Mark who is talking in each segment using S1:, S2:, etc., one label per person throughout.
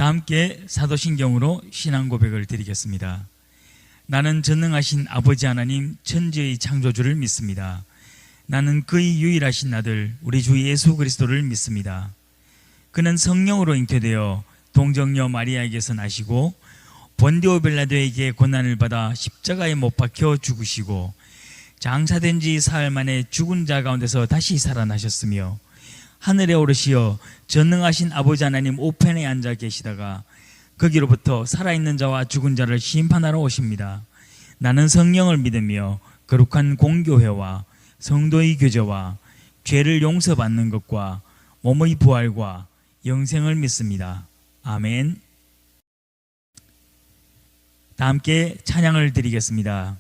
S1: 함께 사도신경으로 신앙 고백을 드리겠습니다. 나는 전능하신 아버지 하나님 천지의 창조주를 믿습니다. 나는 그의 유일하신 아들 우리 주 예수 그리스도를 믿습니다. 그는 성령으로 잉태되어 동정녀 마리아에게서 나시고 본디오 빌라도에게 고난을 받아 십자가에 못 박혀 죽으시고 장사된 지 사흘 만에 죽은 자 가운데서 다시 살아나셨으며 하늘에 오르시어 전능하신 아버지 하나님 우편에 앉아 계시다가 거기로부터 살아있는 자와 죽은 자를 심판하러 오십니다. 나는 성령을 믿으며 거룩한 공교회와 성도의 교제와 죄를 용서받는 것과 몸의 부활과 영생을 믿습니다. 아멘. 다 함께 찬양을 드리겠습니다.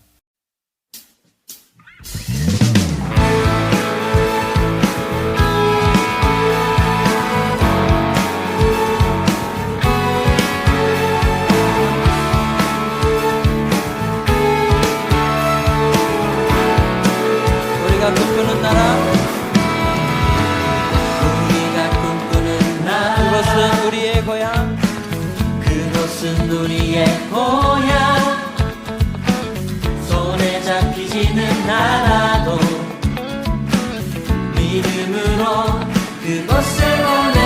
S2: 우리가 꿈꾸는 나라, 우리가 꿈꾸는 나라, 그곳은 우리의 고향, 그곳은 우리의 고향. 손에 잡히지는 않아도 믿음으로 그곳을 보내.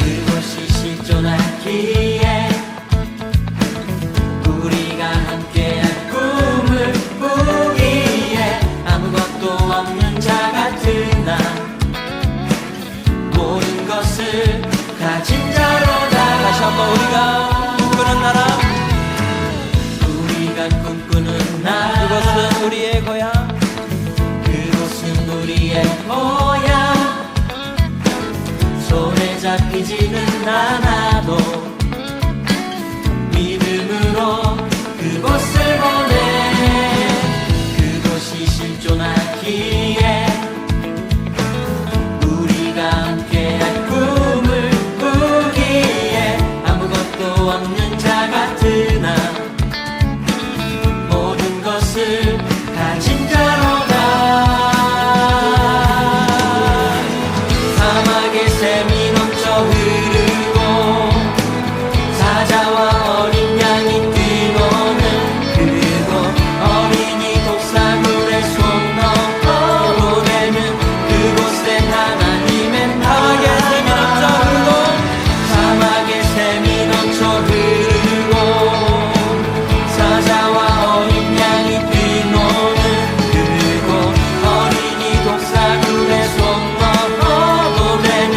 S2: 그곳이 실존하기에 우리가 함께한 꿈을 꾸기에 아무것도 없는 자 같은 나, 모든 것을 가진 자로다. 다시 한번 우리가 꿈꾸는 나라, 우리가 꿈꾸는 나라, 그곳은 우리의 고향, 그곳은 우리의 고향. 손에 잡히지는 않아도 믿음으로 그곳을 보내. 그곳이 실존하기에 우리가 함께한 꿈을 꾸기에 아무것도 없는 자 같은 나, 모든 것을 가진 자로다. 사막의 샘이 넘쳐 흐르고 사자와 어린 양이 뛰노는 그곳, 어린이 독사물에 손 넣어 보내는 그곳엔 하나님의 나라. 사막의 샘이 넘쳐 흐르고 사자와 어린 양이 뛰노는 그곳, 어린이 독사물에 손 넣어 보내는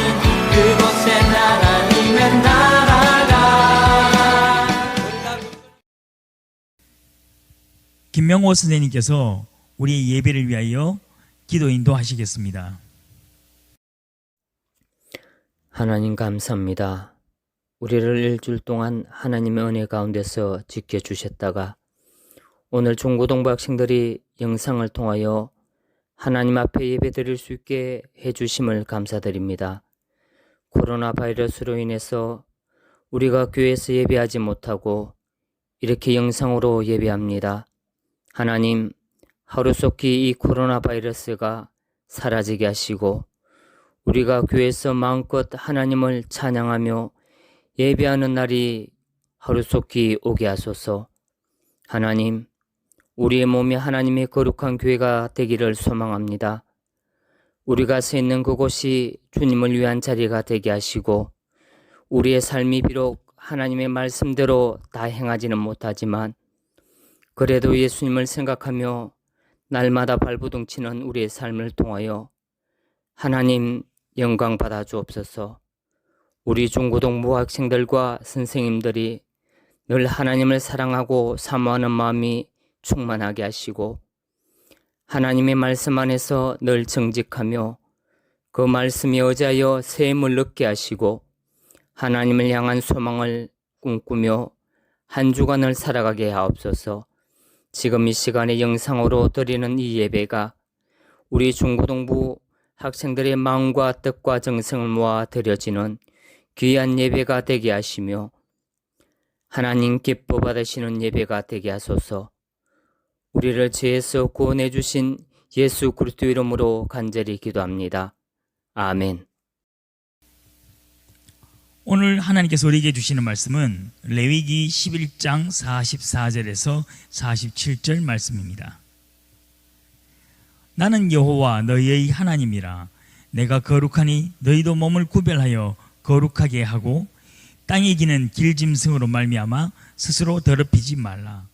S2: 그곳엔 하나님의 나라가.
S1: 김명호 선생님께서 우리의 예배를 위하여 기도 인도하시겠습니다.
S3: 하나님 감사합니다. 우리를 일주일 동안 하나님의 은혜 가운데서 지켜주셨다가 오늘 중고등부 학생들이 영상을 통하여 하나님 앞에 예배드릴 수 있게 해주심을 감사드립니다. 코로나 바이러스로 인해서 우리가 교회에서 예배하지 못하고 이렇게 영상으로 예배합니다. 하나님, 하루속히 이 코로나 바이러스가 사라지게 하시고 우리가 교회에서 마음껏 하나님을 찬양하며 예배하는 날이 하루속히 오게 하소서. 하나님, 우리의 몸이 하나님의 거룩한 교회가 되기를 소망합니다. 우리가 서 있는 그곳이 주님을 위한 자리가 되게 하시고 우리의 삶이 비록 하나님의 말씀대로 다 행하지는 못하지만 그래도 예수님을 생각하며 날마다 발부둥치는 우리의 삶을 통하여 하나님 영광 받아 주옵소서. 우리 중고등부 학생들과 선생님들이 늘 하나님을 사랑하고 사모하는 마음이 충만하게 하시고 하나님의 말씀 안에서 늘 정직하며 그 말씀에 의지하여 새 힘을 얻게 하시고 하나님을 향한 소망을 꿈꾸며 한 주간을 살아가게 하옵소서. 지금 이 시간에 영상으로 드리는 이 예배가 우리 중고등부 학생들의 마음과 뜻과 정성을 모아 드려지는 귀한 예배가 되게 하시며 하나님 기뻐 받으시는 예배가 되게 하소서. 우리를 죄에서 구원해 주신 예수 그리스도 이름으로 간절히 기도합니다. 아멘.
S1: 오늘 하나님께서 우리에게 주시는 말씀은 레위기 11장 44절에서 47절 말씀입니다. 나는 여호와 너희의 하나님이라. 내가 거룩하니 너희도 몸을 구별하여 거룩하게 하고 땅에 기는 길짐승으로 말미암아 스스로 더럽히지 말라.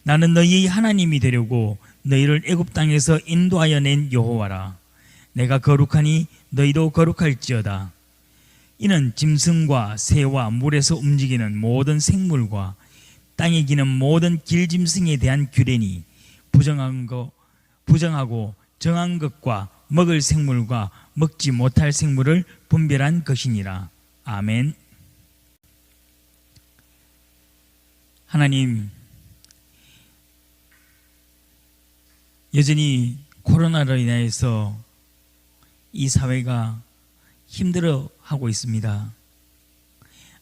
S1: 나는 너희의 하나님이 되려고 너희를 애굽 땅에서 인도하여 낸 여호와라. 내가 거룩하니 너희도 거룩할지어다. 이는 짐승과 새와 물에서 움직이는 모든 생물과 땅에 기는 모든 길짐승에 대한 규례니 부정하고 정한 것과 먹을 생물과 먹지 못할 생물을 분별한 것이니라. 아멘. 하나님, 여전히 코로나로 인해서 이 사회가 힘들어하고 있습니다.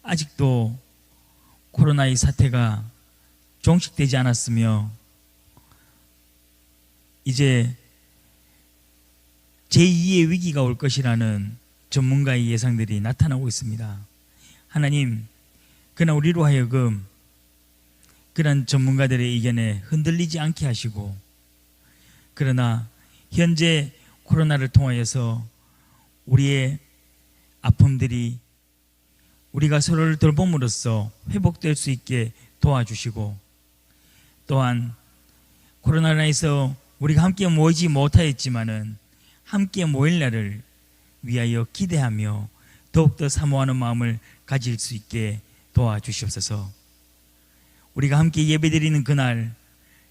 S1: 아직도 코로나의 사태가 종식되지 않았으며 이제 제2의 위기가 올 것이라는 전문가의 예상들이 나타나고 있습니다. 하나님, 그러나 우리로 하여금 그런 전문가들의 의견에 흔들리지 않게 하시고, 그러나 현재 코로나를 통하여서 우리의 아픔들이 우리가 서로를 돌봄으로써 회복될 수 있게 도와주시고, 또한 코로나로 인해서 우리가 함께 모이지 못하였지만은 함께 모일 날을 위하여 기대하며 더욱더 사모하는 마음을 가질 수 있게 도와주시옵소서. 우리가 함께 예배드리는 그날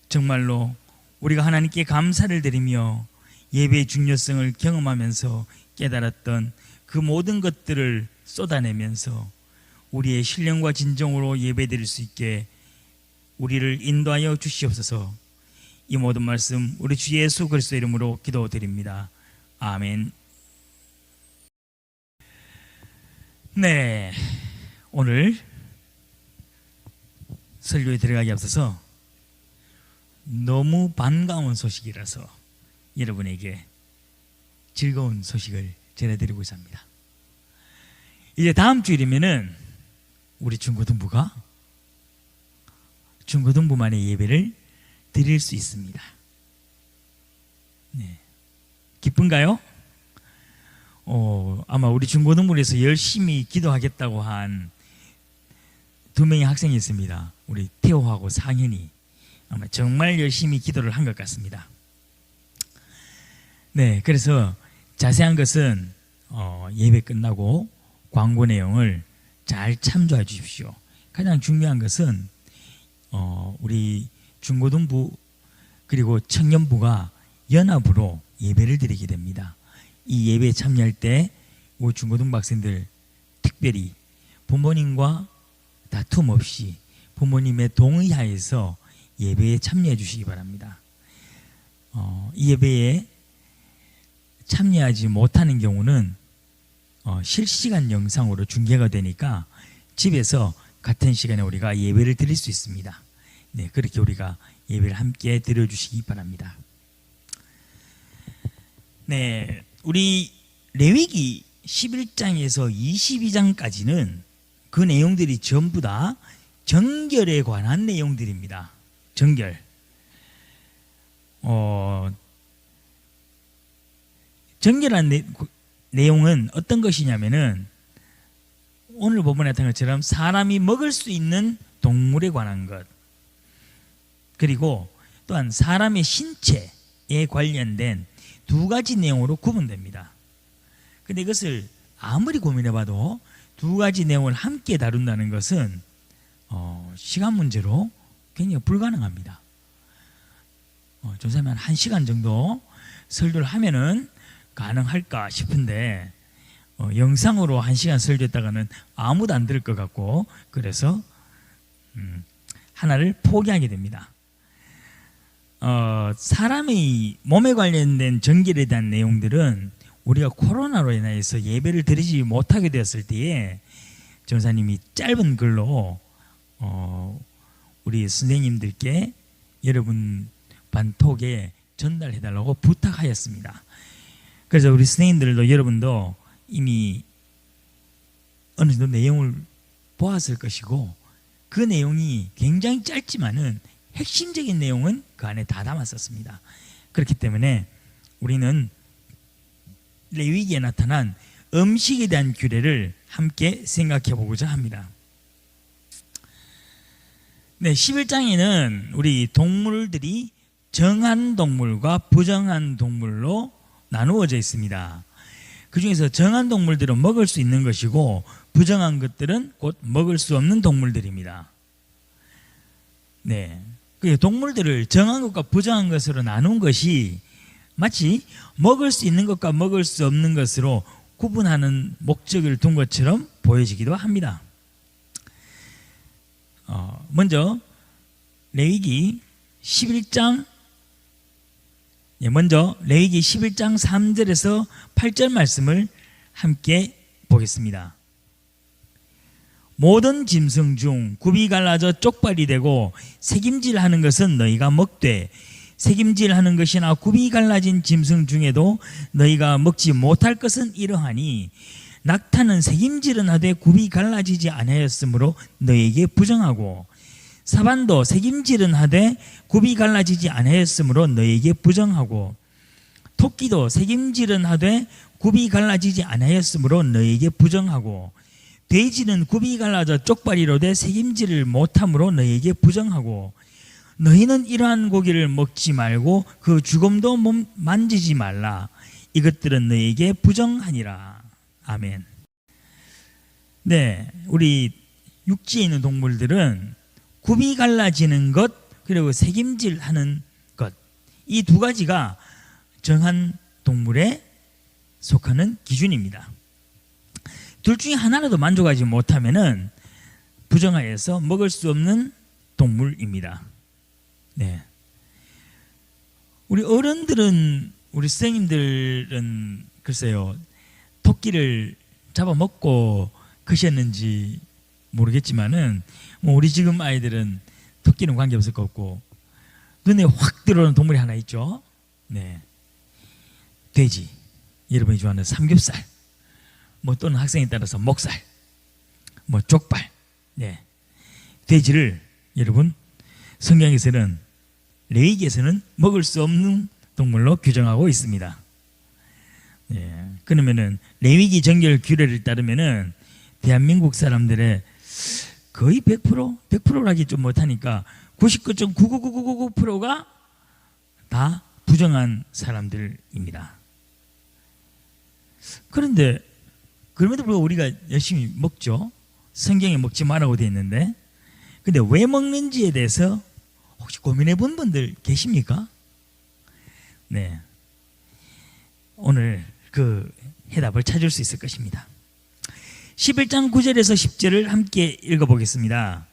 S1: 정말로 우리가 하나님께 감사를 드리며 예배의 중요성을 경험하면서 깨달았던 그 모든 것들을 쏟아내면서 우리의 신령과 진정으로 예배드릴 수 있게 우리를 인도하여 주시옵소서. 이 모든 말씀 우리 주 예수 그리스도의 이름으로 기도드립니다. 아멘. 네, 오늘 설교에 들어가기 앞서서 너무 반가운 소식이라서 여러분에게 즐거운 소식을 전해드리고자 합니다. 이제 다음 주일이면은 우리 중고등부만의 예배를 드릴 수 있습니다. 네. 기쁜가요? 아마 우리 중고등부에서 열심히 기도하겠다고 한 2명의 학생이 있습니다. 우리 태호하고 상현이 아마 정말 열심히 기도를 한 것 같습니다. 네, 그래서 자세한 것은 예배 끝나고 광고 내용을 잘 참조해 주십시오. 가장 중요한 것은 우리 중고등부 그리고 청년부가 연합으로 예배를 드리게 됩니다. 이 예배에 참여할 때 우리 중고등부 학생들 특별히 부모님과 다툼 없이 부모님의 동의하에서 예배에 참여해 주시기 바랍니다. 이 예배에 참여하지 못하는 경우는 실시간 영상으로 중계가 되니까 집에서 같은 시간에 우리가 예배를 드릴 수 있습니다. 네, 그렇게 우리가 예배를 함께 드려주시기 바랍니다. 네, 우리 레위기 11장에서 22장까지는 그 내용들이 전부 다 정결에 관한 내용들입니다. 정결. 정결한 내용은 어떤 것이냐면은 오늘 본문에 나타난 것처럼 사람이 먹을 수 있는 동물에 관한 것, 그리고 또한 사람의 신체에 관련된 2가지 내용으로 구분됩니다. 근데 이것을 아무리 고민해봐도 2가지 내용을 함께 다룬다는 것은 시간 문제로 굉장히 불가능합니다. 조사하면 1시간 정도 설교를 하면은 가능할까 싶은데 영상으로 1시간 설교했다가는 아무도 안 들을 것 같고, 그래서 하나를 포기하게 됩니다. 사람의 몸에 관련된 정결에 대한 내용들은 우리가 코로나로 인해서 예배를 드리지 못하게 되었을 때에 전사님이 짧은 글로 우리 선생님들께 여러분 반톡에 전달해달라고 부탁하였습니다. 그래서 우리 선생님들도 여러분도 이미 어느 정도 내용을 보았을 것이고 그 내용이 굉장히 짧지만은 핵심적인 내용은 그 안에 다 담았었습니다. 그렇기 때문에 우리는 레위기에 나타난 음식에 대한 규례를 함께 생각해 보고자 합니다. 네, 11장에는 우리 동물들이 정한 동물과 부정한 동물로 나누어져 있습니다. 그 중에서 정한 동물들은 먹을 수 있는 것이고 부정한 것들은 곧 먹을 수 없는 동물들입니다. 네, 그 동물들을 정한 것과 부정한 것으로 나눈 것이 마치 먹을 수 있는 것과 먹을 수 없는 것으로 구분하는 목적을 둔 것처럼 보여지기도 합니다. 먼저 레위기 11장 먼저 레위기 11장 3절에서 8절 말씀을 함께 보겠습니다. 모든 짐승 중 굽이 갈라져 쪽발이 되고 새김질하는 것은 너희가 먹되 새김질하는 것이나 굽이 갈라진 짐승 중에도 너희가 먹지 못할 것은 이러하니 낙타는 새김질은 하되 굽이 갈라지지 아니하였으므로 너희에게 부정하고 사반도 새김질은 하되 굽이 갈라지지 아니하였으므로 너희에게 부정하고 토끼도 새김질은 하되 굽이 갈라지지 아니하였으므로 너희에게 부정하고 돼지는 굽이 갈라져 쪽발이로되 새김질을 못함으로 너희에게 부정하고 너희는 이러한 고기를 먹지 말고 그 주검도 만지지 말라. 이것들은 너희에게 부정하니라. 아멘. 네, 우리 육지에 있는 동물들은 굽이 갈라지는 것 그리고 새김질하는 것, 이 두 가지가 정한 동물에 속하는 기준입니다. 둘 중에 하나라도 만족하지 못하면은 부정하여서 먹을 수 없는 동물입니다. 네, 우리 어른들은 우리 선생님들은 글쎄요 토끼를 잡아먹고 크셨는지 모르겠지만은 뭐 우리 지금 아이들은 토끼는 관계없을 것 같고 눈에 확 들어오는 동물이 하나 있죠. 네, 돼지, 여러분이 좋아하는 삼겹살, 뭐 또는 학생에 따라서 목살, 뭐 족발. 네, 돼지를 여러분 성경에서는 레위기에서는 먹을 수 없는 동물로 규정하고 있습니다. 네, 그러면은 레위기 정결 규례를 따르면은 대한민국 사람들의 거의 100%라기 좀 못하니까 99.99999%가 다 부정한 사람들입니다. 그런데 그럼에도 불구하고 우리가 열심히 먹죠. 성경에 먹지 말라고 되어 있는데, 근데 왜 먹는지에 대해서 혹시 고민해 본 분들 계십니까? 네, 오늘 그 해답을 찾을 수 있을 것입니다. 11장 9절에서 10절을 함께 읽어보겠습니다.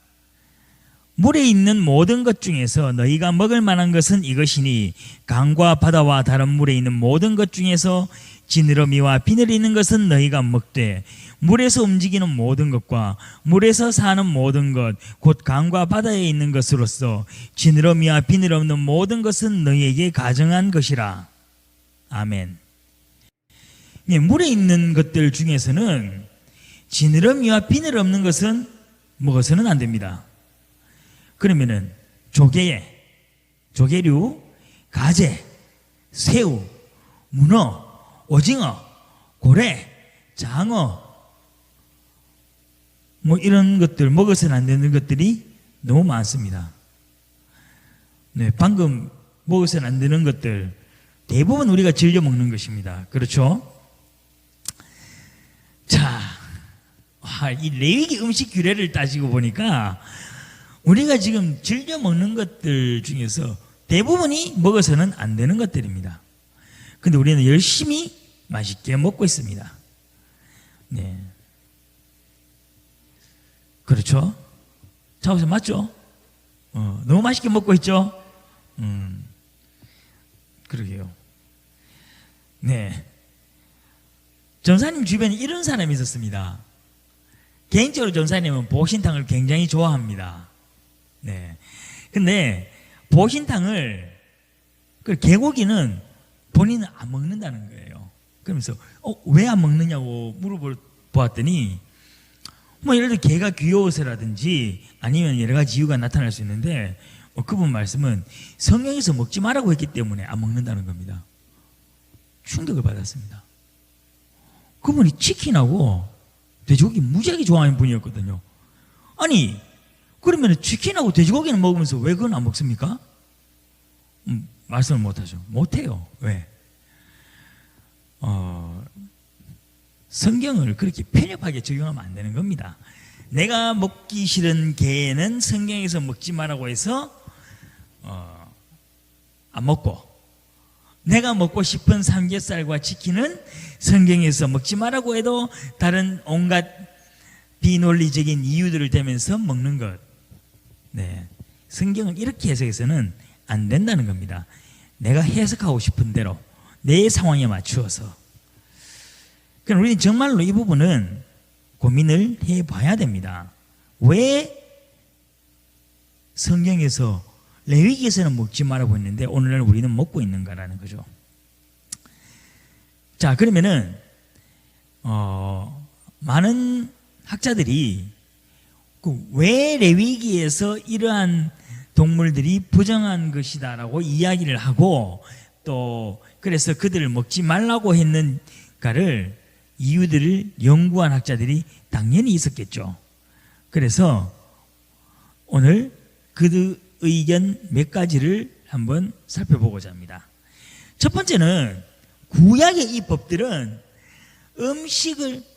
S1: 물에 있는 모든 것 중에서 너희가 먹을 만한 것은 이것이니 강과 바다와 다른 물에 있는 모든 것 중에서 지느러미와 비늘이 있는 것은 너희가 먹되 물에서 움직이는 모든 것과 물에서 사는 모든 것 곧 강과 바다에 있는 것으로서 지느러미와 비늘 없는 모든 것은 너희에게 가정한 것이라. 아멘. 물에 있는 것들 중에서는 지느러미와 비늘 없는 것은 먹어서는 안 됩니다. 그러면은 조개류, 가재, 새우, 문어, 오징어, 고래, 장어, 뭐 이런 것들 먹어서는 안 되는 것들이 너무 많습니다. 네, 방금 먹어서는 안 되는 것들 대부분 우리가 즐겨 먹는 것입니다. 그렇죠? 자, 이 레위기 음식 규례를 따지고 보니까 우리가 지금 즐겨 먹는 것들 중에서 대부분이 먹어서는 안 되는 것들입니다. 근데 우리는 열심히 맛있게 먹고 있습니다. 네, 그렇죠? 자우선 맞죠? 너무 맛있게 먹고 있죠? 그러게요. 네, 전사님 주변에 이런 사람이 있었습니다. 개인적으로 전사님은 보신탕을 굉장히 좋아합니다. 네, 근데 보신탕을 그 개고기는 본인은 안 먹는다는 거예요. 그러면서 왜 안 먹느냐고 물어보았더니 뭐 예를 들어 개가 귀여워서라든지 아니면 여러 가지 이유가 나타날 수 있는데 그분 말씀은 성경에서 먹지 말라고 했기 때문에 안 먹는다는 겁니다. 충격을 받았습니다. 그분이 치킨하고 돼지고기 무지하게 좋아하는 분이었거든요. 아니 그러면 치킨하고 돼지고기는 먹으면서 왜 그건 안 먹습니까? 말씀을 못하죠. 못해요. 왜? 성경을 그렇게 편협하게 적용하면 안 되는 겁니다. 내가 먹기 싫은 개는 성경에서 먹지 말라고 해서 안 먹고, 내가 먹고 싶은 삼겹살과 치킨은 성경에서 먹지 말라고 해도 다른 온갖 비논리적인 이유들을 대면서 먹는 것. 네, 성경을 이렇게 해석해서는 안 된다는 겁니다. 내가 해석하고 싶은 대로 내 상황에 맞추어서. 그럼 우리는 정말로 이 부분은 고민을 해봐야 됩니다. 왜 성경에서 레위기에서는 먹지 말라고 했는데 오늘날 우리는 먹고 있는가라는 거죠. 자, 그러면은 많은 학자들이 왜 레위기에서 이러한 동물들이 부정한 것이다라고 이야기를 하고 또 그래서 그들을 먹지 말라고 했는가를 이유들을 연구한 학자들이 당연히 있었겠죠. 그래서 오늘 그 의견 몇 가지를 한번 살펴보고자 합니다. 첫 번째는 구약의 이 법들은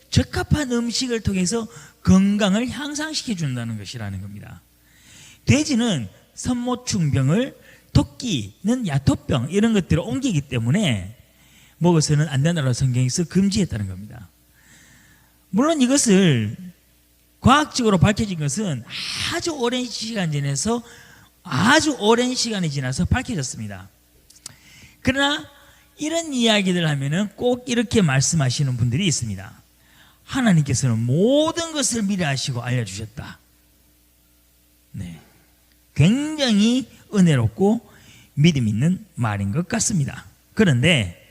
S1: 적합한 음식을 통해서 건강을 향상시켜 준다는 것이라는 겁니다. 돼지는 선모충병을, 토끼는 야토병 이런 것들을 옮기기 때문에 먹어서는 안 된다고 성경에서 금지했다는 겁니다. 물론 이것을 과학적으로 밝혀진 것은 아주 오랜 시간이 지나서 밝혀졌습니다. 그러나 이런 이야기들 하면은 꼭 이렇게 말씀하시는 분들이 있습니다. 하나님께서는 모든 것을 미리 아시고 알려주셨다. 네, 굉장히 은혜롭고 믿음 있는 말인 것 같습니다. 그런데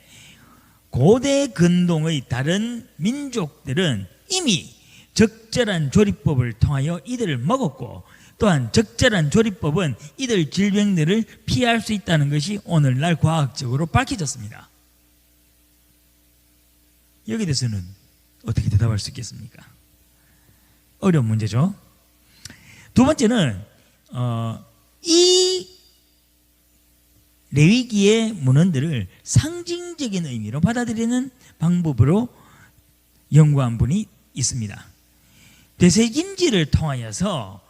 S1: 고대 근동의 다른 민족들은 이미 적절한 조리법을 통하여 이들을 먹었고 또한 적절한 조리법은 이들 질병들을 피할 수 있다는 것이 오늘날 과학적으로 밝혀졌습니다. 여기에 대해서는 어떻게 대답할 수 있겠습니까? 어려운 문제죠. 두 번째는 이 레위기의 문헌들을 상징적인 의미로 받아들이는 방법으로 연구한 분이 있습니다. 되새김질을 통하여서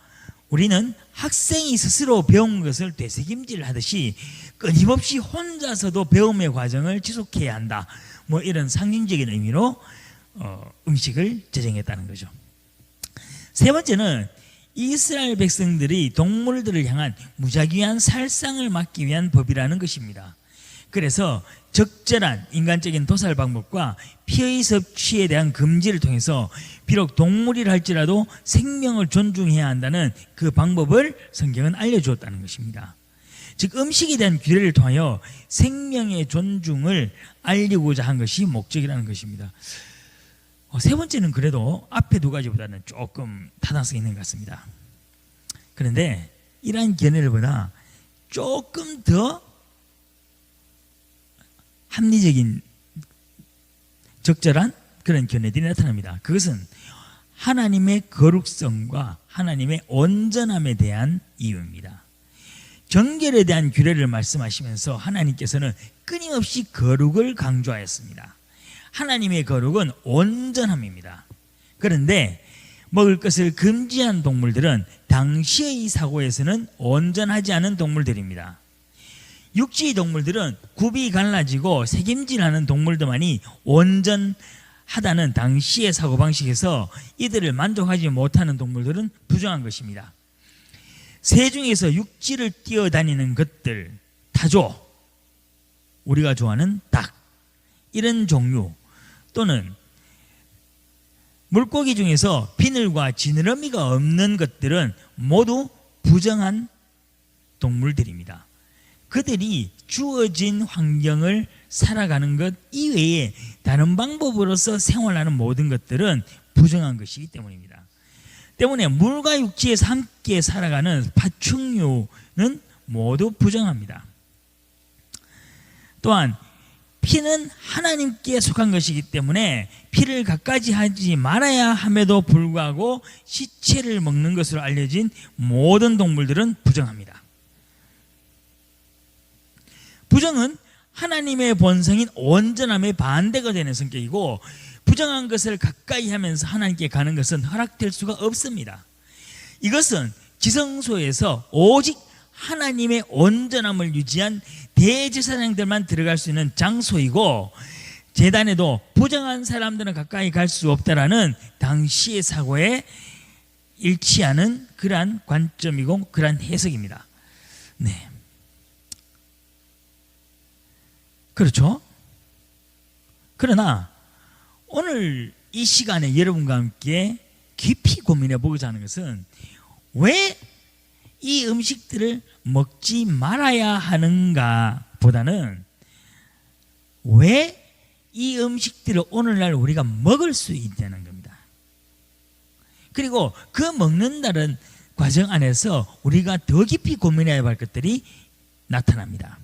S1: 우리는 학생이 스스로 배운 것을 되새김질 하듯이 끊임없이 혼자서도 배움의 과정을 지속해야 한다. 뭐 이런 상징적인 의미로 음식을 제정했다는 거죠. 세 번째는 이스라엘 백성들이 동물들을 향한 무작위한 살상을 막기 위한 법이라는 것입니다. 그래서 적절한 인간적인 도살 방법과 피의 섭취에 대한 금지를 통해서 비록 동물이라 할지라도 생명을 존중해야 한다는 그 방법을 성경은 알려주었다는 것입니다. 즉 음식에 대한 규례를 통하여 생명의 존중을 알리고자 한 것이 목적이라는 것입니다. 세 번째는 그래도 앞에 두 가지보다는 조금 타당성이 있는 것 같습니다. 그런데 이러한 견해보다 조금 더 합리적인 적절한 그런 견해들이 나타납니다. 그것은 하나님의 거룩성과 하나님의 온전함에 대한 이유입니다. 정결에 대한 규례를 말씀하시면서 하나님께서는 끊임없이 거룩을 강조하였습니다. 하나님의 거룩은 온전함입니다. 그런데 먹을 것을 금지한 동물들은 당시의 사고에서는 온전하지 않은 동물들입니다. 육지 동물들은 굽이 갈라지고 새김질하는 동물들만이 온전하다는 당시의 사고방식에서 이들을 만족하지 못하는 동물들은 부정한 것입니다. 새 중에서 육지를 뛰어다니는 것들, 타조, 우리가 좋아하는 닭, 이런 종류 또는 물고기 중에서 비늘과 지느러미가 없는 것들은 모두 부정한 동물들입니다. 그들이 주어진 환경을 살아가는 것 이외에 다른 방법으로서 생활하는 모든 것들은 부정한 것이기 때문입니다. 때문에 물과 육지에서 함께 살아가는 파충류는 모두 부정합니다. 또한 피는 하나님께 속한 것이기 때문에 피를 갖가지 하지 말아야 함에도 불구하고 시체를 먹는 것으로 알려진 모든 동물들은 부정합니다. 부정은 하나님의 본성인 온전함의 반대가 되는 성격이고, 부정한 것을 가까이 하면서 하나님께 가는 것은 허락될 수가 없습니다. 이것은 지성소에서 오직 하나님의 온전함을 유지한 대제사장들만 들어갈 수 있는 장소이고, 제단에도 부정한 사람들은 가까이 갈 수 없다라는 당시의 사고에 일치하는 그러한 관점이고 그러한 해석입니다. 네, 그렇죠? 그러나 오늘 이 시간에 여러분과 함께 깊이 고민해 보고자 하는 것은, 왜 이 음식들을 먹지 말아야 하는가 보다는, 왜 이 음식들을 오늘날 우리가 먹을 수 있다는 겁니다. 그리고 그 먹는다는 과정 안에서 우리가 더 깊이 고민해야 할 것들이 나타납니다.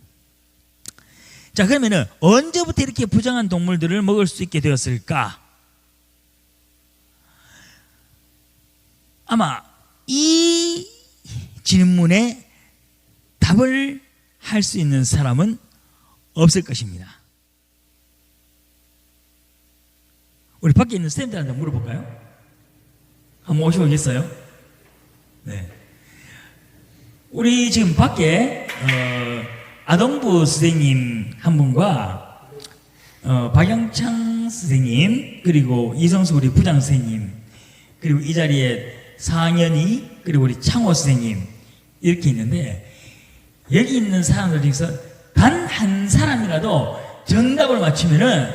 S1: 자, 그러면은 언제부터 이렇게 부정한 동물들을 먹을 수 있게 되었을까? 아마 이 질문에 답을 할 수 있는 사람은 없을 것입니다. 우리 밖에 있는 스태프들한테 물어볼까요? 한번 오시겠어요? 네. 우리 지금 밖에 아동부 선생님 한 분과 박영창 선생님, 그리고 이성수 우리 부장 선생님, 그리고 이 자리에 4학년이, 그리고 우리 창호 선생님 이렇게 있는데, 여기 있는 사람들 중에서 단 한 사람이라도 정답을 맞추면은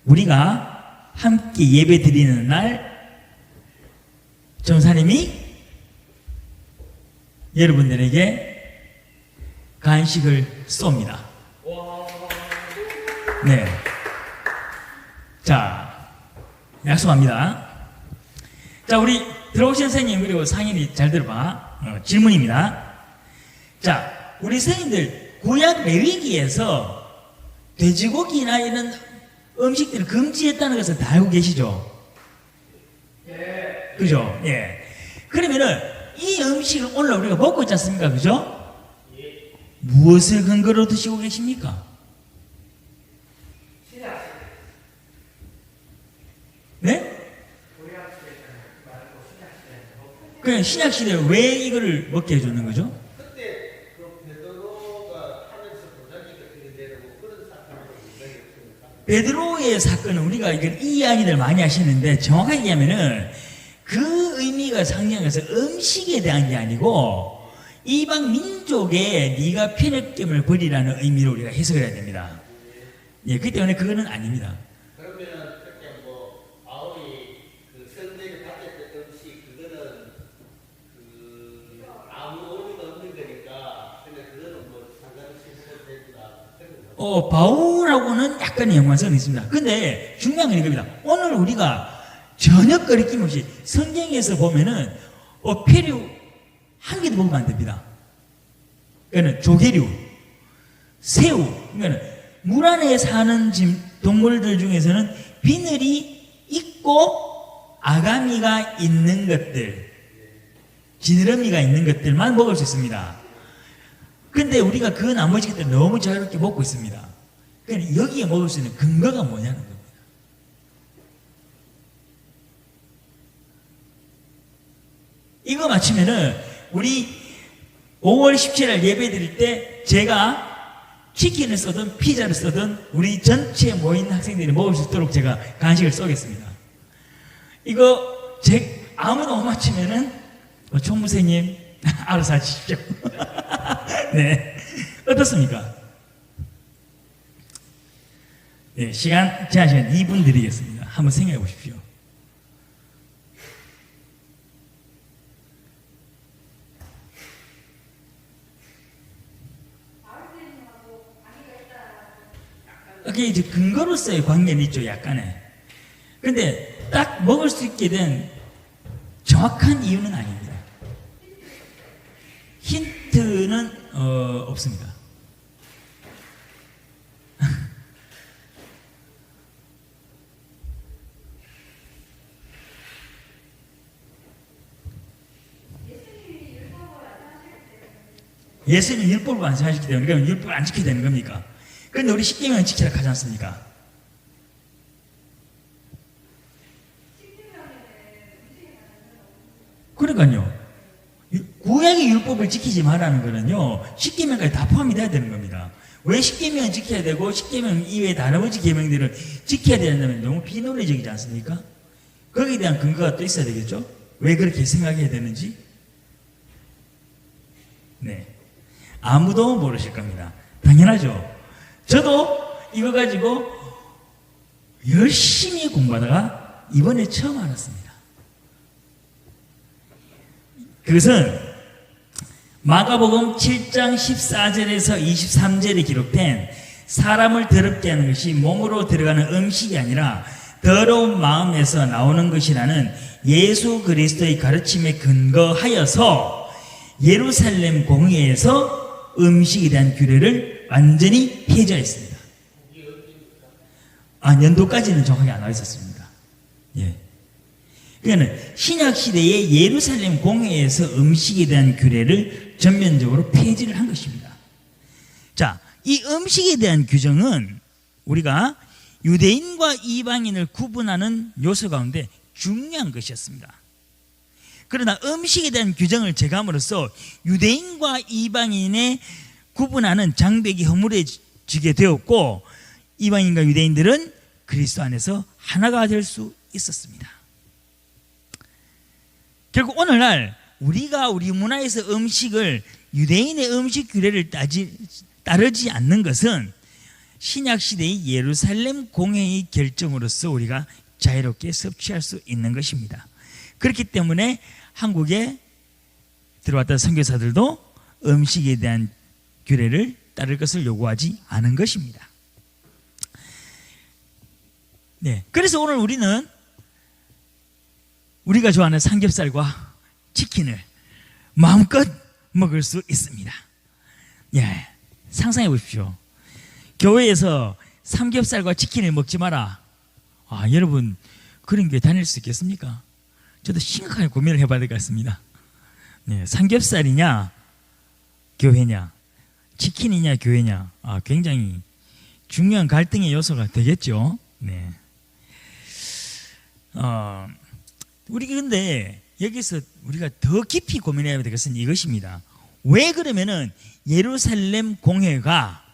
S1: 우리가 함께 예배 드리는 날 전사님이 여러분들에게 간식을 쏩니다. 네. 자, 약속합니다. 자, 우리 들어오신 선생님, 그리고 상인이 잘 들어봐. 질문입니다. 자, 우리 선생님들 구약 레위기에서 돼지고기나 이런 음식들을 금지했다는 것을 다 알고 계시죠? 예. 그죠? 예. 그러면은 이 음식을 오늘 우리가 먹고 있지 않습니까? 그죠? 예. 무엇을 근거로 드시고 계십니까? 네? 그냥 신약시대에 왜 이거를 먹게 해줬는 거죠?
S4: 그때 그 베드로가 하면서 도자기가 들이대고 그런 사건이 있습니까?
S1: 베드로의 사건은 우리가 이 이야기들 많이 하시는데, 정확하게 얘기하면은 그 의미가 상징하는 것은 음식에 대한 게 아니고 이방 민족에 네가 편협됨을 버리라는 의미로 우리가 해석을 해야 됩니다. 예, 그렇기 때문에 그거는 아닙니다.
S4: 그러면 그렇게 뭐 바울이 그 성대를 받았던 음식 그거는 그 아무 의미가 없는 거니까, 근데 그거는 뭐 상관없이 먹어도 된다.
S1: 바울하고는 약간의 연관성이 있습니다. 근데 중요한 건 이겁니다. 오늘 우리가 전혀 거리낌 없이 성경에서 보면은 폐류 한 개도 먹으면 안 됩니다. 그러니까 조개류, 새우, 그러니까 물 안에 사는 동물들 중에서는 비늘이 있고 아가미가 있는 것들, 지느러미가 있는 것들만 먹을 수 있습니다. 근데 우리가 그 나머지 것들 너무 자유롭게 먹고 있습니다. 그러니까 여기에 먹을 수 있는 근거가 뭐냐는 겁니다. 이거 맞추면은 우리 5월 17일 예배 드릴 때 제가 치킨을 쓰든 피자를 쓰든 우리 전체 모인 학생들이 먹을 수 있도록 제가 간식을 쏘겠습니다. 이거 아무도 못 맞추면은 총무생님 알아서 하십시오. 네, 어떻습니까? 네, 제한 시간 2분 드리겠습니다. 한번 생각해 보십시오. 그게 이제 근거로서의 관계는 있죠, 약간의. 근데 딱 먹을 수 있게 된 정확한 이유는 아닙니다. 힌트는 없습니다. 예수님 율법을 완성하셨기 때문에 그러면 율법을 안 지켜야 되는 겁니까? 그런데 우리 십계명은 지키라 하지 않습니까? 그러니까요. 구약의 율법을 지키지 말라는 거는요, 십계명까지 다 포함이 돼야 되는 겁니다. 왜 십계명은 지켜야 되고 십계명 이외의 나머지 계명들을 지켜야 되냐면 너무 비논리적이지 않습니까? 거기에 대한 근거가 또 있어야 되겠죠? 왜 그렇게 생각해야 되는지? 네. 아무도 모르실 겁니다. 당연하죠. 저도 이거 가지고 열심히 공부하다가 이번에 처음 알았습니다. 그것은 마가복음 7장 14절에서 23절에 기록된 사람을 더럽게 하는 것이 몸으로 들어가는 음식이 아니라 더러운 마음에서 나오는 것이라는 예수 그리스도의 가르침에 근거하여서 예루살렘 공회에서 음식에 대한 규례를 완전히 폐지했습니다. 연도까지는 정확히 안 나와 있었습니다. 예. 그러니까 신약 시대의 예루살렘 공회에서 음식에 대한 규례를 전면적으로 폐지를 한 것입니다. 자, 이 음식에 대한 규정은 우리가 유대인과 이방인을 구분하는 요소 가운데 중요한 것이었습니다. 그러나 음식에 대한 규정을 제감으로써 유대인과 이방인의 구분하는 장벽이 허물어지게 되었고 이방인과 유대인들은 그리스도 안에서 하나가 될 수 있었습니다. 결국 오늘날 우리가 우리 문화에서 음식을 유대인의 음식 규례를 따르지 않는 것은 신약시대의 예루살렘 공회의 결정으로서 우리가 자유롭게 섭취할 수 있는 것입니다. 그렇기 때문에 한국에 들어왔던 선교사들도 음식에 대한 규례를 따를 것을 요구하지 않은 것입니다. 네, 그래서 오늘 우리는 우리가 좋아하는 삼겹살과 치킨을 마음껏 먹을 수 있습니다. 예, 상상해 보십시오. 교회에서 삼겹살과 치킨을 먹지 마라. 여러분 그런 교회 다닐 수 있겠습니까? 저도 심각하게 고민을 해봐야 될 것 같습니다. 네, 삼겹살이냐 교회냐 치킨이냐 교회냐 굉장히 중요한 갈등의 요소가 되겠죠. 네. 우리 근데 여기서 우리가 더 깊이 고민해야 될 것은 이것입니다. 왜 그러면은 예루살렘 공회가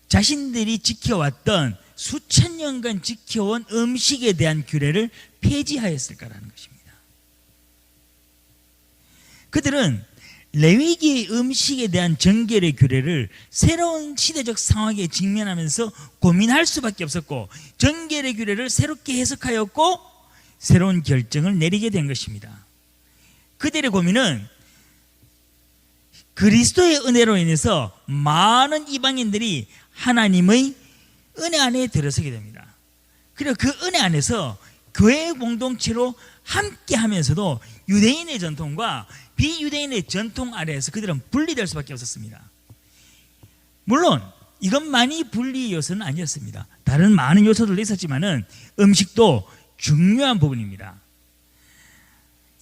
S1: 자신들이 지켜왔던 수천 년간 지켜온 음식에 대한 규례를 폐지하였을까라는 것입니다. 그들은 레위기의 음식에 대한 정결의 규례를 새로운 시대적 상황에 직면하면서 고민할 수밖에 없었고 정결의 규례를 새롭게 해석하였고 새로운 결정을 내리게 된 것입니다. 그들의 고민은 그리스도의 은혜로 인해서 많은 이방인들이 하나님의 은혜 안에 들어서게 됩니다. 그리고 그 은혜 안에서 교회 공동체로 함께 하면서도 유대인의 전통과 비유대인의 전통 아래에서 그들은 분리될 수밖에 없었습니다. 물론 이것만이 분리 요소는 아니었습니다. 다른 많은 요소들도 있었지만은 음식도 중요한 부분입니다.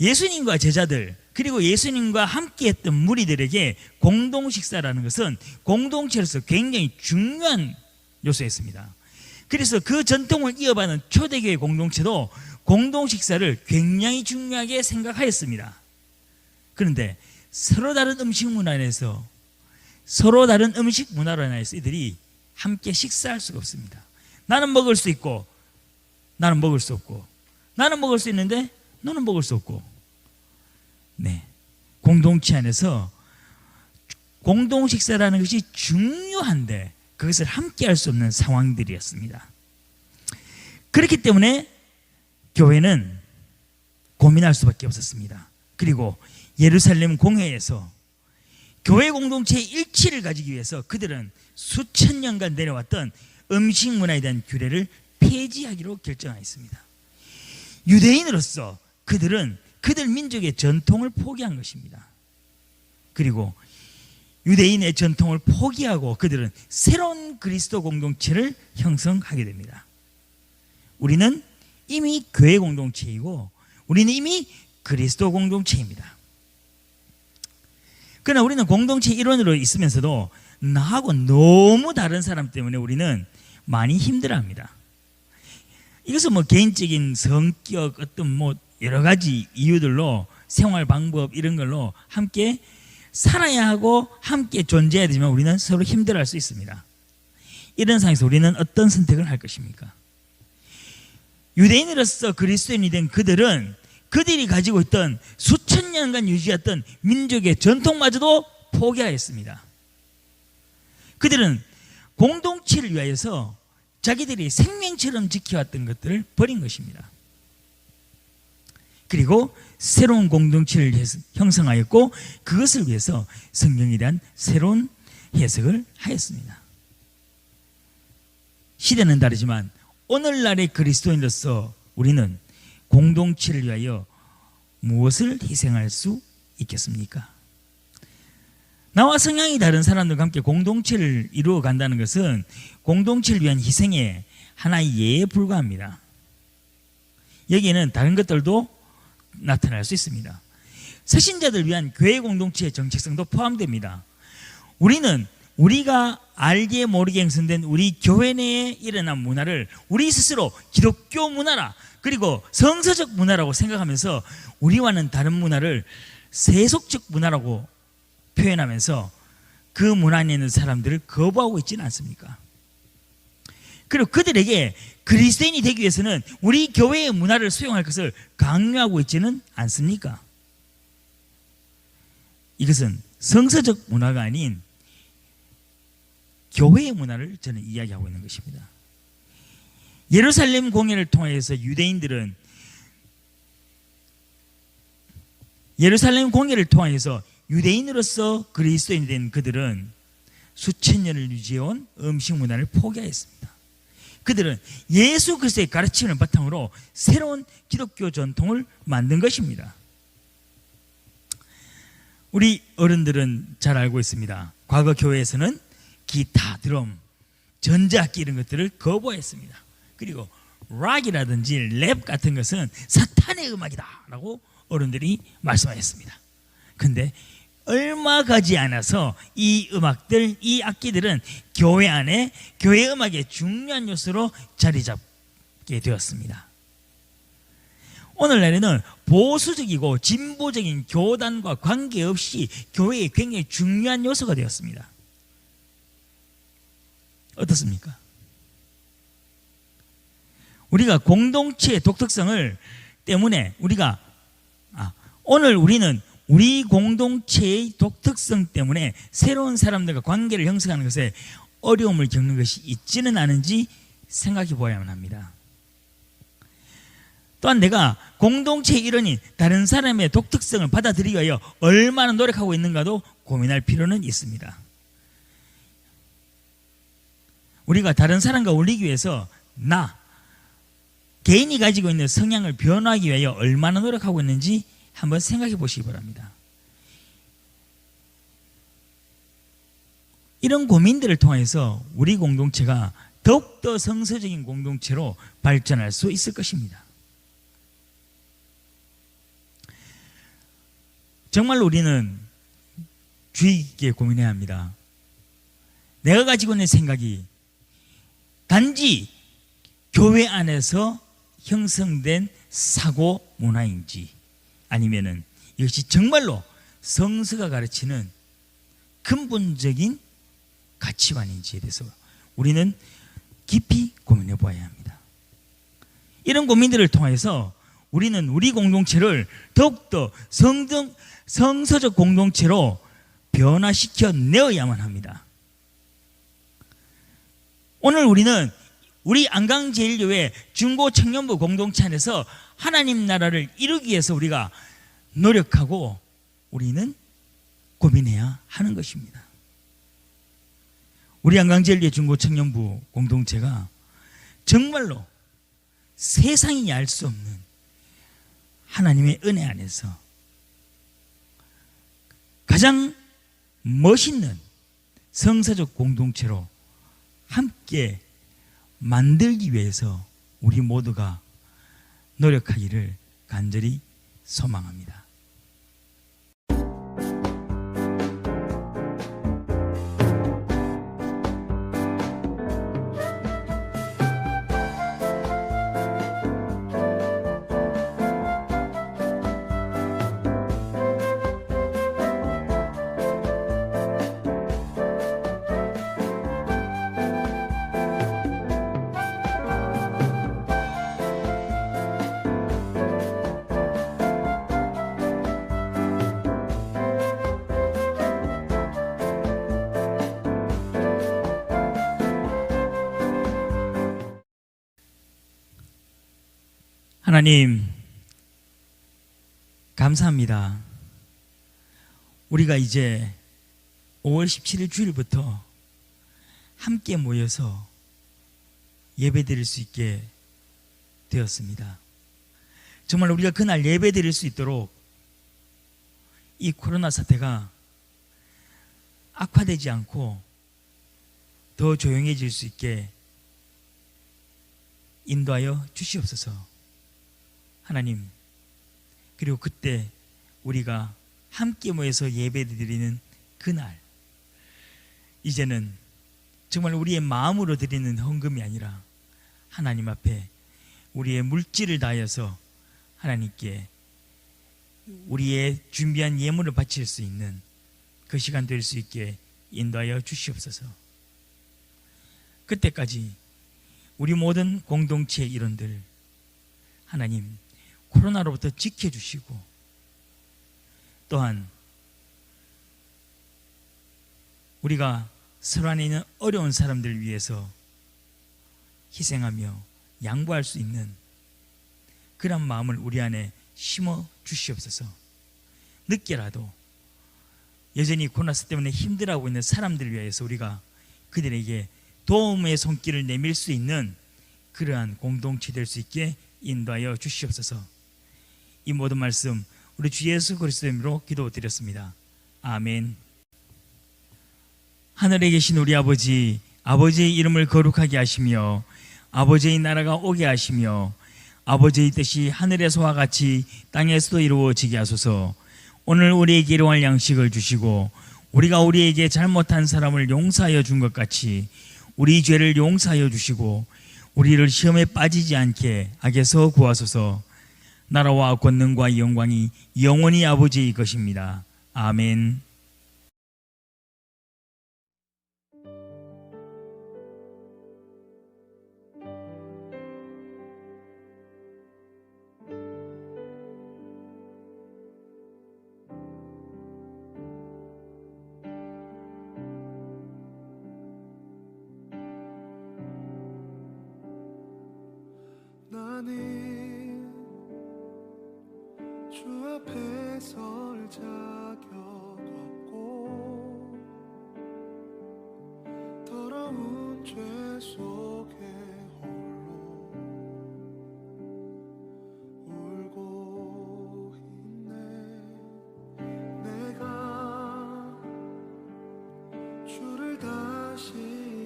S1: 예수님과 제자들 그리고 예수님과 함께했던 무리들에게 공동 식사라는 것은 공동체로서 굉장히 중요한 요소였습니다. 그래서 그 전통을 이어받는 초대교회 공동체도 공동 식사를 굉장히 중요하게 생각하였습니다. 그런데 서로 다른 음식 문화에서 서로 다른 음식 문화로 인해서 이들이 함께 식사할 수가 없습니다. 나는 먹을 수 있고 나는 먹을 수 없고 나는 먹을 수 있는데 너는 먹을 수 없고 네, 공동체 안에서 공동 식사라는 것이 중요한데 그것을 함께 할 수 없는 상황들이었습니다. 그렇기 때문에 교회는 고민할 수밖에 없었습니다. 그리고 예루살렘 공회에서 교회 공동체의 일치를 가지기 위해서 그들은 수천 년간 내려왔던 음식 문화에 대한 규례를 폐지하기로 결정하였습니다. 유대인으로서 그들은 그들 민족의 전통을 포기한 것입니다. 그리고 유대인의 전통을 포기하고 그들은 새로운 그리스도 공동체를 형성하게 됩니다. 우리는 이미 교회 공동체이고 우리는 이미 그리스도 공동체입니다. 그러나 우리는 공동체 일원으로 있으면서도 나하고 너무 다른 사람 때문에 우리는 많이 힘들어합니다. 이것은 뭐 개인적인 성격, 어떤 뭐 여러 가지 이유들로 생활 방법 이런 걸로 함께 살아야 하고 함께 존재해야 되지만 우리는 서로 힘들어할 수 있습니다. 이런 상황에서 우리는 어떤 선택을 할 것입니까? 유대인으로서 그리스도인이 된 그들은 그들이 가지고 있던 수천 년간 유지했던 민족의 전통마저도 포기하였습니다. 그들은 공동체를 위하여서 자기들이 생명처럼 지켜왔던 것들을 버린 것입니다. 그리고 새로운 공동체를 형성하였고 그것을 위해서 성경에 대한 새로운 해석을 하였습니다. 시대는 다르지만 오늘날의 그리스도인으로서 우리는 공동체를 위하여 무엇을 희생할 수 있겠습니까? 나와 성향이 다른 사람들과 함께 공동체를 이루어 간다는 것은 공동체를 위한 희생의 하나의 예에 불과합니다. 여기에는 다른 것들도 나타날 수 있습니다. 새신자들 위한 교회 공동체의 정체성도 포함됩니다. 우리는 우리가 알게 모르게 형성된 우리 교회 내에 일어난 문화를 우리 스스로 기독교 문화라 그리고 성서적 문화라고 생각하면서 우리와는 다른 문화를 세속적 문화라고 표현하면서 그 문화 안에 있는 사람들을 거부하고 있지는 않습니까? 그리고 그들에게 그리스도인이 되기 위해서는 우리 교회의 문화를 수용할 것을 강요하고 있지는 않습니까? 이것은 성서적 문화가 아닌 교회의 문화를 저는 이야기하고 있는 것입니다. 예루살렘 공회를 통해서 유대인들은 예루살렘 공회를 통해서 유대인으로서 그리스도인이 된 그들은 수천 년을 유지해온 음식 문화를 포기하였습니다. 그들은 예수 그리스도의 가르침을 바탕으로 새로운 기독교 전통을 만든 것입니다. 우리 어른들은 잘 알고 있습니다. 과거 교회에서는 기타, 드럼, 전자악기 이런 것들을 거부했습니다. 그리고 락이라든지 랩 같은 것은 사탄의 음악이다 라고 어른들이 말씀하셨습니다. 근데 얼마 가지 않아서 이 음악들, 이 악기들은 교회 안에 교회 음악의 중요한 요소로 자리 잡게 되었습니다. 오늘날에는 보수적이고 진보적인 교단과 관계없이 교회의 굉장히 중요한 요소가 되었습니다. 어떻습니까? 우리가 공동체의 독특성을 때문에 오늘 우리는 우리 공동체의 독특성 때문에 새로운 사람들과 관계를 형성하는 것에 어려움을 겪는 것이 있지는 않은지 생각해 보아야만 합니다. 또한 내가 공동체의 일원인 다른 사람의 독특성을 받아들이기 위하여 얼마나 노력하고 있는가도 고민할 필요는 있습니다. 우리가 다른 사람과 어울리기 위해서 개인이 가지고 있는 성향을 변화하기 위하여 얼마나 노력하고 있는지 한번 생각해 보시기 바랍니다. 이런 고민들을 통해서 우리 공동체가 더욱더 성서적인 공동체로 발전할 수 있을 것입니다. 정말로 우리는 주의 깊게 고민해야 합니다. 내가 가지고 있는 생각이 단지 교회 안에서 형성된 사고 문화인지 아니면은 이것이 정말로 성서가 가르치는 근본적인 가치관인지에 대해서 우리는 깊이 고민해 보아야 합니다. 이런 고민들을 통해서 우리는 우리 공동체를 더욱더 성서적 공동체로 변화시켜 내어야만 합니다. 오늘 우리는 우리 안강제일교회 중고청년부 공동체 안에서 하나님 나라를 이루기 위해서 우리가 노력하고 우리는 고민해야 하는 것입니다. 우리 안강제일교회 중고청년부 공동체가 정말로 세상이 알 수 없는 하나님의 은혜 안에서 가장 멋있는 성사적 공동체로 함께 만들기 위해서 우리 모두가 노력하기를 간절히 소망합니다. 하나님, 감사합니다. 우리가 이제 5월 17일 주일부터 함께 모여서 예배드릴 수 있게 되었습니다. 정말 우리가 그날 예배드릴 수 있도록 이 코로나 사태가 악화되지 않고 더 조용해질 수 있게 인도하여 주시옵소서. 하나님, 그리고 그때 우리가 함께 모여서 예배드리는 그날, 이제는 정말 우리의 마음으로 드리는 헌금이 아니라 하나님 앞에 우리의 물질을 다하여서 하나님께 우리의 준비한 예물을 바칠 수 있는 그 시간 될 수 있게 인도하여 주시옵소서. 그때까지 우리 모든 공동체 일원들 하나님 코로나로부터 지켜주시고, 또한 우리가 서로 안에 있는 어려운 사람들을 위해서 희생하며 양보할 수 있는 그런 마음을 우리 안에 심어 주시옵소서. 늦게라도 여전히 코로나 때문에 힘들어하고 있는 사람들을 위해서 우리가 그들에게 도움의 손길을 내밀 수 있는 그러한 공동체 될 수 있게 인도하여 주시옵소서. 이 모든 말씀 우리 주 예수 그리스도의 이름으로 기도드렸습니다. 아멘. 하늘에 계신 우리 아버지, 아버지의 이름을 거룩하게 하시며 아버지의 나라가 오게 하시며 아버지의 뜻이 하늘에서와 같이 땅에서도 이루어지게 하소서. 오늘 우리에게 일용할 양식을 주시고 우리가 우리에게 잘못한 사람을 용서하여 준 것 같이 우리 죄를 용서하여 주시고 우리를 시험에 빠지지 않게 악에서 구하소서. 나라와 권능과 영광이 영원히 아버지의 것입니다. 아멘.
S5: 나는 주 앞에 설 자격 없고 더러운 죄 속에 홀로 울고 있네. 내가 주를 다시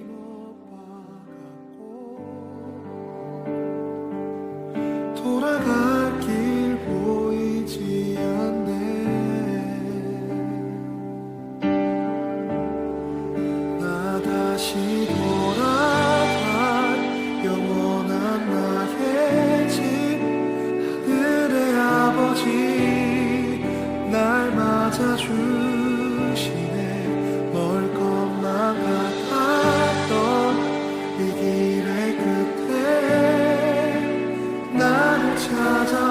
S5: 못 박았고 돌아갈 길 보이지 않네. 나 다시 돌아갈 영원한 나의 집 하늘의 아버지 날 맞아주시네. 멀 것만 같았던 이 길의 끝에 나를 찾아